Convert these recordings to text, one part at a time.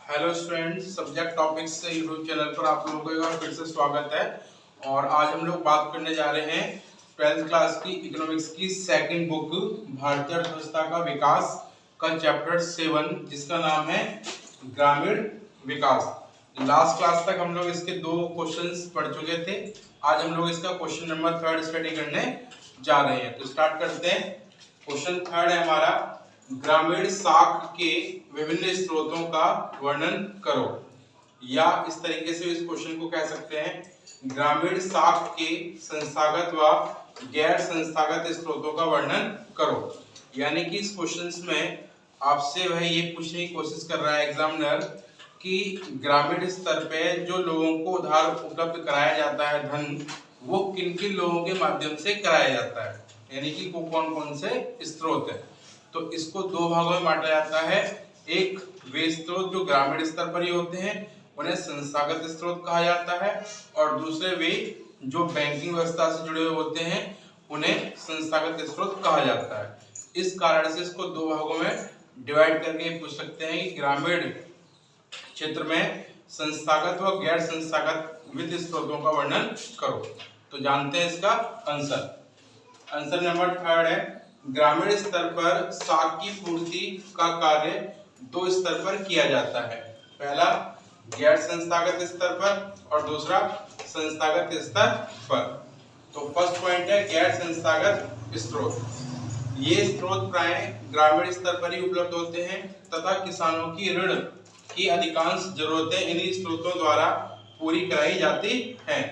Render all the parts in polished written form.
Hello students, subject topics से YouTube channel पर आप लोगों को एक बार फिर से स्वागत है। और आज हम लोग बात करने जा रहे हैं 12th क्लास की इकोनॉमिक्स की सेकंड बुक भारतीय अर्थव्यवस्था का विकास का चैप्टर 7, जिसका नाम है ग्रामीण विकास। लास्ट क्लास तक हम लोग इसके 2 क्वेश्चंस पढ़ चुके थे। आज हम लोग इसका क्वेश्चन नंबर 3 स्टडी करने जा रहे हैं। तो स्टार्ट करते हैं। क्वेश्चन 3 है हमारा, ग्रामीण साख के विभिन्न स्रोतों का वर्णन करो। या इस तरीके से इस क्वेश्चन को कह सकते हैं, ग्रामीण साख के संस्थागत व गैर संस्थागत स्रोतों का वर्णन करो। यानी कि इस क्वेश्चन में आपसे वह ये पूछने की कोशिश कर रहा है एग्जामिनर कि ग्रामीण स्तर पे जो लोगों को उधार उपलब्ध कराया जाता है धन, वो किन किन लोगों के माध्यम से कराया जाता है, यानी कि वो कौन कौन से स्रोत है। तो इसको 2 भागों में बांटा जाता है। एक वे स्रोत जो ग्रामीण स्तर पर ही होते हैं, उन्हें संस्थागत स्रोत कहा जाता है, और दूसरे वे जो बैंकिंग व्यवस्था से जुड़े हुए होते हैं, उन्हें संस्थागत स्रोत कहा जाता है। इस कारण से इसको 2 भागों में डिवाइड करके पूछ सकते हैं कि ग्रामीण क्षेत्र में संस्थागत व गैर संस्थागत वित्त स्रोतों का वर्णन करो। तो जानते हैं इसका आंसर नंबर 3 है, ग्रामीण स्तर पर साख की पूर्ति का कार्य 2 स्तर पर किया जाता है। पहला गैर संस्थागत स्तर पर और दूसरा संस्थागत स्तर पर। तो फर्स्ट पॉइंट है गैर संस्थागत स्रोत। ये स्रोत प्राय ग्रामीण स्तर पर ही उपलब्ध होते हैं तथा किसानों की ऋण की अधिकांश जरूरतें इन्हीं स्रोतों द्वारा पूरी कराई जाती हैं।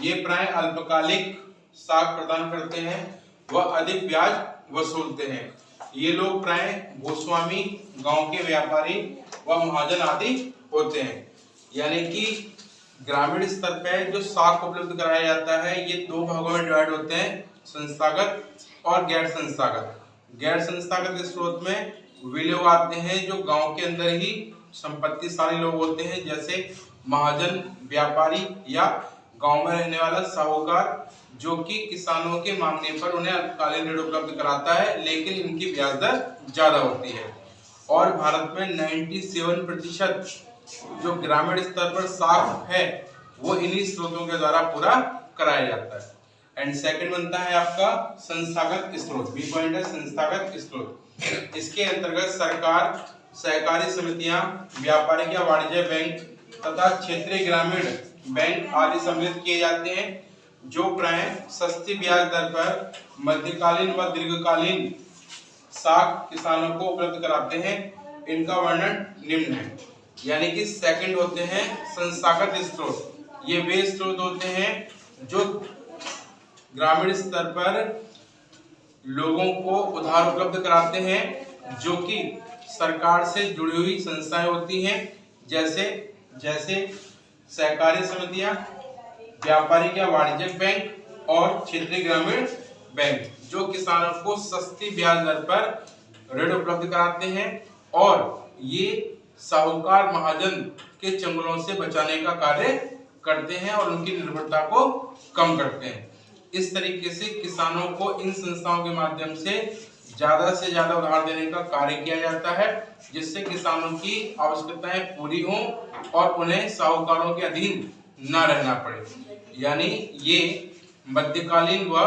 ये प्राय अल्पकालिक साख प्रदान करते हैं व अधिक ब्याज वसूलते हैं। ये लोग प्राय भूस्वामी, गांव के व्यापारी व महाजन आदि होते हैं। यानी कि ग्रामीण स्तर पर जो साख उपलब्ध कराया जाता है, ये 2 भागों में डिवाइड होते हैं, संस्थागत और गैर संस्थागत। गैर संस्थागत स्रोत में वे लोग आते हैं जो गांव के अंदर ही संपत्तिशाली लोग होते हैं, जैसे महाजन, व्यापारी या गांव में रहने वाला साहूकार, जो कि किसानों के मांगने पर उन्हें अल्पकालीन ऋण उपलब्ध कराता है, लेकिन इनकी ब्याज दर ज्यादा होती है। और भारत में 97% जो ग्रामीण स्तर पर साख है, वो इन्हीं स्रोतों के द्वारा पूरा कराया जाता है। एंड सेकंड बनता है आपका संस्थागत स्रोत। बी पॉइंट है संस्थागत स्रोत। इसके अंतर्गत सरकार, सहकारी समितियां, व्यापारिक या वाणिज्य बैंक तथा क्षेत्रीय ग्रामीण बैंक आदि सम्मिलित किए जाते हैं, जो प्राय सस्ती ब्याज दर पर मध्यकालीन व दीर्घकालीन साख किसानों को उपलब्ध कराते हैं। इनका वर्णन निम्न है। यानी कि सेकंड होते हैं संस्थागत स्रोत। ये वे स्रोत होते हैं जो ग्रामीण स्तर पर लोगों को उधार उपलब्ध कराते हैं, जो कि सरकार से जुड़ी हुई संस्थाएं होती हैं, जैसे सहकारी समितियां, व्यापारिक या वाणिज्यिक बैंक और क्षेत्रीय ग्रामीण बैंक, जो किसानों को सस्ती ब्याज दर पर ऋण उपलब्ध कराते हैं और ये साहूकार, महाजन के चंगुलों से बचाने का कार्य करते हैं और उनकी निर्भरता को कम करते हैं। इस तरीके से किसानों को इन संस्थाओं के माध्यम से ज्यादा उधार देने का कार्य किया जाता है, जिससे किसानों की आवश्यकताएं पूरी हों और उन्हें साहूकारों के अधीन न रहना पड़े। यानी ये मध्यकालीन व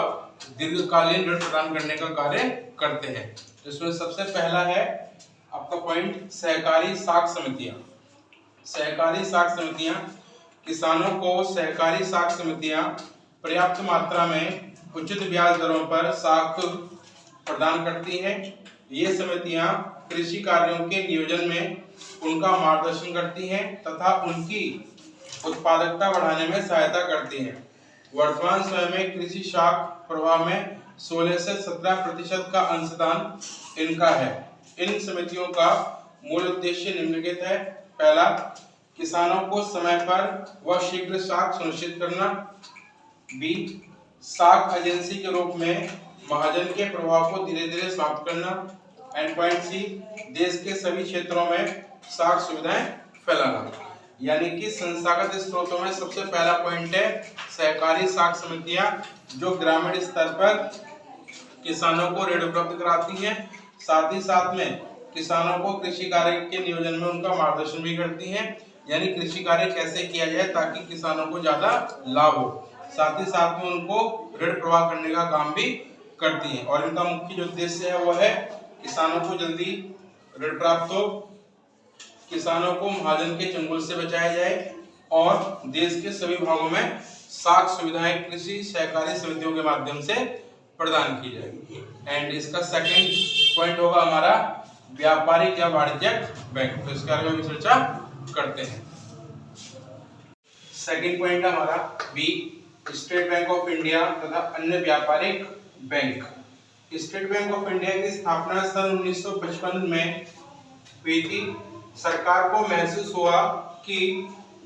दीर्घकालीन ऋण प्रदान करने का कार्य करते हैं। इसमें सबसे पहला है आपका पॉइंट सहकारी साख समितियां। सहकारी साख समितियां किसानों को सहकारी साख समितियां पर्याप्त मात्रा में उचित ब्याज दरों पर साख प्रदान करती हैं। ये समितियां कृषि कार्यों के नियोजन में उनका मार्गदर्शन करती हैं तथा उनकी उत्पादकता बढ़ाने में सहायता करती हैं। वर्तमान समय में कृषि साख प्रवाह में 16 से 17% का अंशदान इनका है। इन समितियों का मूल उद्देश्य निम्नलिखित है। पहला, किसानों को समय पर व शीघ्र साख सुनिश्चित करना। बी, साख एजेंसी के रूप में महाजन के प्रभाव को धीरे धीरे समाप्त करना। एंड पॉइंट सी, देश के सभी क्षेत्रों में साख सुविधाएं फैलाना। यानी कि संस्थागत स्रोतों में सबसे पहला पॉइंट है सहकारी साख समितियां, जो ग्रामीण स्तर पर किसानों को ऋण उपलब्ध कराती हैं। साथ ही साथ में किसानों को कृषि कार्य के नियोजन में उनका मार्गदर्शन भी करती हैं, यानी कृषि कार्य कैसे किया जाए ताकि किसानों को ज्यादा लाभ हो। साथ ही साथ में उनको ऋण प्रवाह करने का काम भी करती हैं। और इनका मुख्य जो उद्देश्य है वो है किसानों को जल्दी ऋण प्राप्त हो, किसानों को महाजन के चंगुल से बचाया जाए और देश के सभी भागों में साख सुविधाएं कृषि सहकारी समितियों के माध्यम से प्रदान की जाएगी। एंड इसका सेकंड पॉइंट होगा हमारा व्यापारिक या वाणिज्यिक बैंक। तो इसके बारे में भी चर्चा करते हैं। सेकंड पॉइंट है हमारा B, state bank of India तथा अन्य व्यापारिक bank. State bank of India की स्थापना सन 1955 में हुई थी। सरकार को महसूस हुआ कि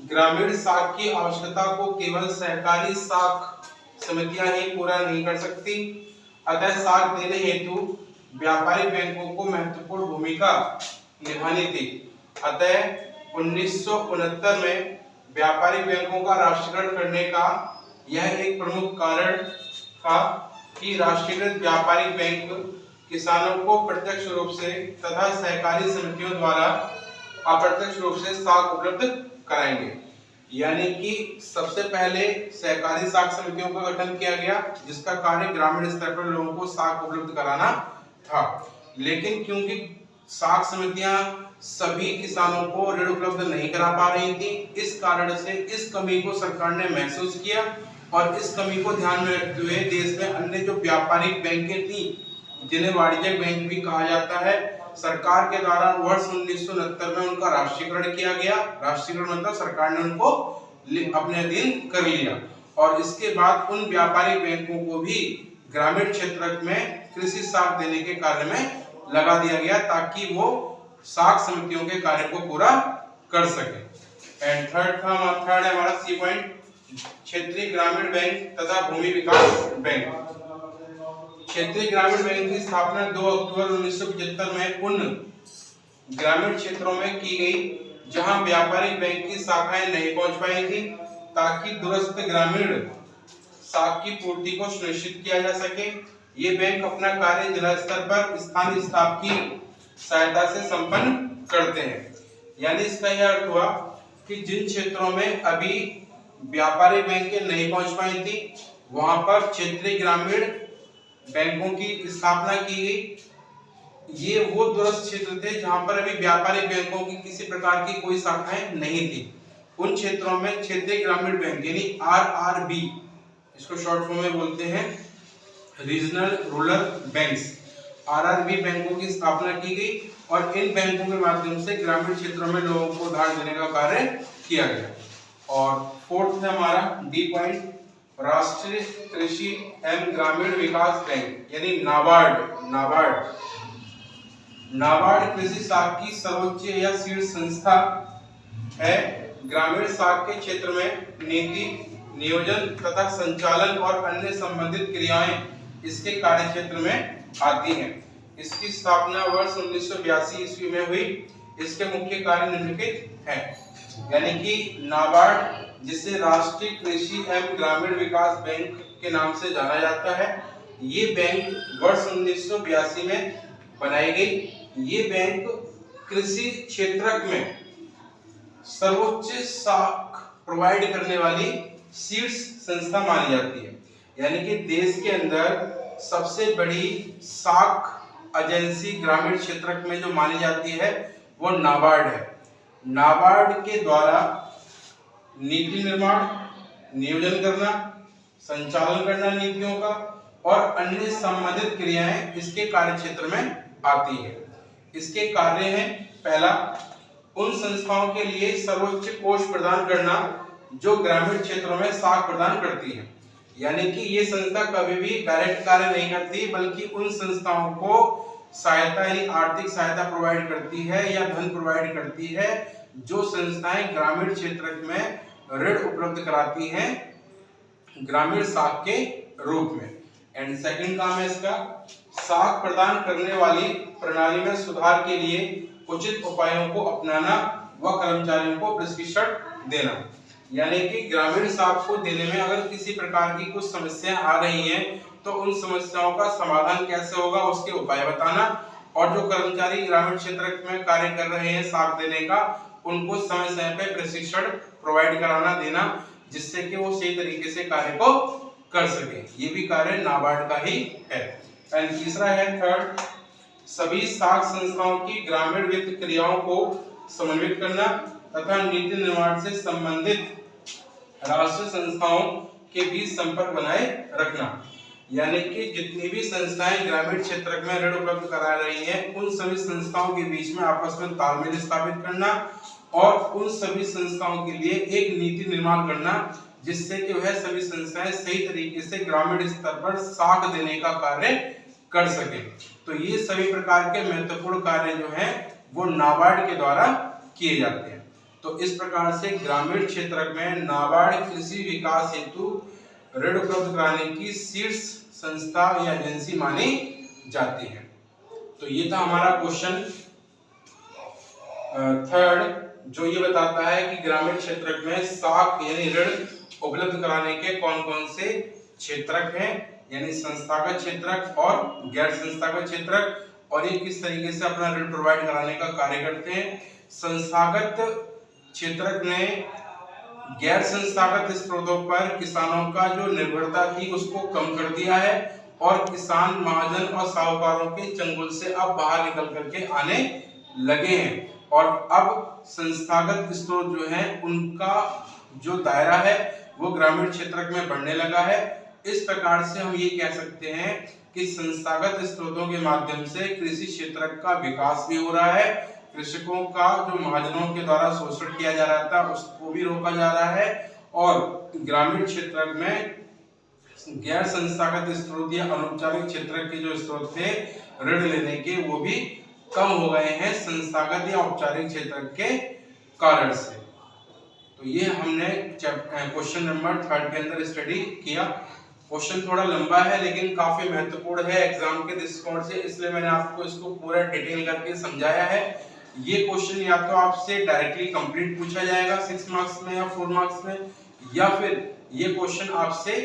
ग्रामीण साख की आवश्यकता को केवल सहकारी साख समितियां ही पूरा नहीं कर सकती, अतः साख देने हेतु व्यापारिक बैंकों को महत्वपूर्ण भूमिका निभानी थी। अतः 1969 में व्यापारिक बैंकों का राष्ट्रीयकरण करने का यह एक प्रमुख कारण था कि राष्ट्रीयकृत व्यापारिक बैंक किसानों को प्रत्यक्ष रूप से तथा सहकारी समितियों द्वारा अप्रत्यक्ष रूप से साख उपलब्ध कराएंगे। यानी कि सबसे पहले सहकारी साख समितियों का गठन किया गया जिसका कार्य ग्रामीण स्तर पर लोगों को साख उपलब्ध कराना था। लेकिन क्योंकि साख समितियां सभी किसानों को ऋण उपलब्ध नहीं करा पा रही थी, इस कारण से इस कमी को सरकार ने महसूस किया और इस कमी को ध्यान में रखते हुए देश में अन्य जो व्यापारिक बैंकें थी जिन्हें वाणिज्यिक बैंक भी कहा जाता है, सरकार के द्वारा वर्ष 1969 में उनका राष्ट्रीयकरण किया गया। राष्ट्रीयकरण मतलब सरकार ने उनको अपने अधीन कर लिया और इसके बाद उन व्यापारिक बैंकों को भी ग्रामीण क्षेत्र में कृषि साख देने के कार्य में लगा दिया गया ताकि वो साख समितियों के कार्य को पूरा कर सके। एंड थर्ड है हमारा सी पॉइंट, क्षेत्रीय ग्रामीण बैंक तथा भूमि विकास बैंक। क्षेत्रीय ग्रामीण बैंक की स्थापना 2 अक्टूबर 1975 में उन ग्रामीण क्षेत्रों में की गई जहां व्यापारिक बैंक की शाखाएं नहीं पहुंच पाई थी, ताकि दूरस्थ ग्रामीण साख की पूर्ति को सुनिश्चित किया जा सके। ये बैंक अपना कार्य जिला स्तर पर स्थानीय स्टाफ की सहायता से संपन्न करते हैं। यानी इसका यह अर्थ हुआ कि जिन क्षेत्रों में अभी व्यापारिक बैंकें नहीं पहुंच पाई थी वहां पर क्षेत्रीय ग्रामीण बैंकों की स्थापना की गई। ये वो दूरस्थ क्षेत्र थे जहां पर अभी व्यापारिक बैंकों की किसी प्रकार की कोई शाखाएं नहीं थी। उन क्षेत्रों में क्षेत्रीय ग्रामीण बैंक यानी आरआरबी, इसको शॉर्ट फॉर्म में बोलते हैं रीजनल रूरल बैंक्स, आरआरबी बैंकों की स्थापना की गई और इन बैंकों के माध्यम से ग्रामीण क्षेत्रों में लोगों को उधार देने का कार्य किया गया। और फोर्थ है हमारा डी पॉइंट, राष्ट्रीय कृषि एवं ग्रामीण विकास बैंक यानी नाबार्ड। नाबार्ड कृषि साख की सर्वोच्च या शीर्ष संस्था है। ग्रामीण साख के क्षेत्र में नीति, नियोजन तथा संचालन और अन्य संबंधित क्रियाएं इसके कार्य क्षेत्र में आती हैं। इसकी स्थापना वर्ष 1982 ईस्वी में हुई। इसके मुख्य कार्य निम्नलिखित हैं, यानी कि नाबार्ड जिसे राष्ट्रीय कृषि एवं ग्रामीण विकास बैंक के नाम से जाना जाता है, ये बैंक वर्ष 1982 में बनाई गई। ये बैंक कृषि क्षेत्र में सर्वोच्च साख प्रोवाइड करने वाली शीर्ष संस्था मानी जाती है। यानी कि देश के अंदर सबसे बड़ी साख एजेंसी ग्रामीण क्षेत्र में जो मानी जाती है वो नाबार्ड है। नाबार्ड के द्वारा नीति निर्माण, नियोजन करना, संचालन करना नीतियों का और अन्य संबंधित क्रियाएं इसके कार्य क्षेत्र में आती है। इसके कार्य हैं, पहला, उन संस्थाओं के लिए सर्वोच्च कोष प्रदान करना जो ग्रामीण क्षेत्रों में साख प्रदान करती है। यानी कि ये संस्था कभी भी डायरेक्ट कार्य नहीं करती बल्कि उन संस्थाओं को सहायता यानी आर्थिक सहायता प्रोवाइड करती है या धन प्रोवाइड करती है जो संस्थाएं ग्रामीण क्षेत्र में ऋण उपलब्ध कराती हैं ग्रामीण साख के रूप में। एंड सेकंड काम है इसका, साख प्रदान करने वाली प्रणाली में सुधार के लिए उचित उपायों को अपनाना व कर्मचारियों को प्रशिक्षण देना। यानी कि ग्रामीण साख को देने में अगर किसी प्रकार की कुछ समस्याएं आ रही हैं तो उन समस्याओं का समाधान कैसे होगा उसके उपाय बताना और जो कर्मचारी ग्रामीण क्षेत्र में कार्य कर रहे हैं साख देने का, उनको समय समय पे प्रशिक्षण प्रोवाइड कराना देना, जिससे कि वो सही तरीके से कार्य को कर सके। ये भी कार्य नाबार्ड का ही है। एंड तीसरा है थर्ड, सभी साख संस्थाओं की ग्रामीण वित्त क्रियाओं को समन्वित करना तथा नीति निर्माण से संबंधित राष्ट्रीय संस्थाओं के बीच संपर्क बनाए रखना। यानी कि जितनी भी संस्थाएं ग्रामीण क्षेत्र में ऋण उपलब्ध करा रही हैं, उन सभी संस्थाओं के बीच में आपस में तालमेल स्थापित करना और उन सभी संस्थाओं के लिए एक नीति निर्माण करना, जिससे कि वह सभी संस्थाएं सही तरीके से ग्रामीण स्तर पर साख देने का कार्य कर सके। तो ये सभी प्रकार के महत्वपूर्ण कार्य जो हैं वो नाबार्ड के द्वारा किए जाते हैं। तो इस प्रकार से ग्रामीण क्षेत्र में नाबार्ड कृषि विकास हेतु ऋण उपलब्ध कराने की शीर्ष संस्था या एजेंसी मानी जाती है। तो ये था हमारा क्वेश्चन थर्ड, जो ये बताता है कि ग्रामीण क्षेत्र में साख यानी ऋण उपलब्ध कराने के कौन कौन से क्षेत्रक हैं, यानी संस्थागत क्षेत्रक और गैर संस्थागत क्षेत्रक, और ये किस तरीके से अपना ऋण प्रोवाइड कराने का कार्य करते हैं। संस्थागत क्षेत्रक ने गैर संस्थागत स्रोतों पर किसानों का जो निर्भरता थी उसको कम कर दिया है और किसान महाजन और साहूकारों के चंगुल से अब बाहर निकल करके आने लगे हैं और अब संस्थागत स्रोत जो है उनका जो दायरा है वो ग्रामीण क्षेत्र में बढ़ने लगा है। इस प्रकार से हम ये कह सकते हैं कि संस्थागत स्रोतों के माध्यम से कृषि क्षेत्र का विकास भी हो रहा है, कृषकों का जो महाजनों के द्वारा शोषण किया जा रहा था उसको भी रोका जा रहा है और ग्रामीण क्षेत्र में गैर संस्थागत स्रोत या अनौपचारिक क्षेत्र के जो स्रोत थे ऋण लेने के वो भी कम हो गए हैं संस्थागत या औपचारिक क्षेत्र के कारण से। तो ये हमने क्वेश्चन नंबर थर्ड के अंदर स्टडी किया। क्वेश्चन थोड़ा लंबा है लेकिन काफी महत्वपूर्ण है एग्जाम के दृष्टिकोण से, इसलिए मैंने आपको इसको पूरा डिटेल करके समझाया है। ये क्वेश्चन या तो आपसे डायरेक्टली कंप्लीट पूछा जाएगा 6 मार्क्स में या 4 मार्क्स में, या फिर ये क्वेश्चन आपसे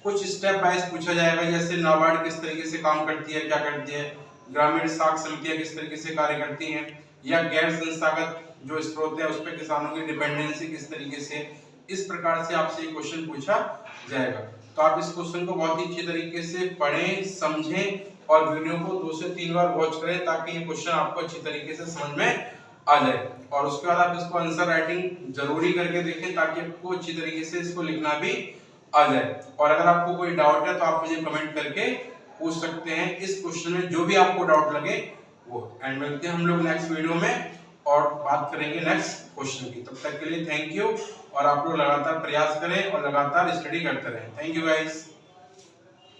कुछ स्टेप वाइज पूछा जाएगा, जैसे नाबार्ड किस तरीके से काम करती है, क्या करती है, ग्रामीण साख समितियां किस तरीके से कार्य करती हैं, या गैर संस्थागत जो स्रोत है उस पर किसानों की डिपेंडेंसी किस तरीके से, इस प्रकार से आपसे ये क्वेश्चन पूछा जाएगा। तो आप इस क्वेश्चन को बहुत ही अच्छी तरीके से पढ़ें, समझें और वीडियो को 2 से 3 बार वॉच करें ताकि ये क्वेश्चन आपको अच्छी तरीके से समझ में आ जाए। और उसके बाद आप इसको आंसर राइटिंग जरूरी करके देखें ताकि आपको अच्छी तरीके से इसको लिखना भी आ जाए। और अगर आपको कोई डाउट है तो आप मुझे कमेंट करके पूछ सकते हैं इस क्वेश्चन में जो भी आपको डाउट लगे वो। एंड मिलते हैं हम लोग नेक्स्ट वीडियो में और बात करेंगे नेक्स्ट क्वेश्चन की। तब तक के लिए थैंक यू और आप लोग लगातार प्रयास करें और लगातार स्टडी करते रहें। Thank you guys.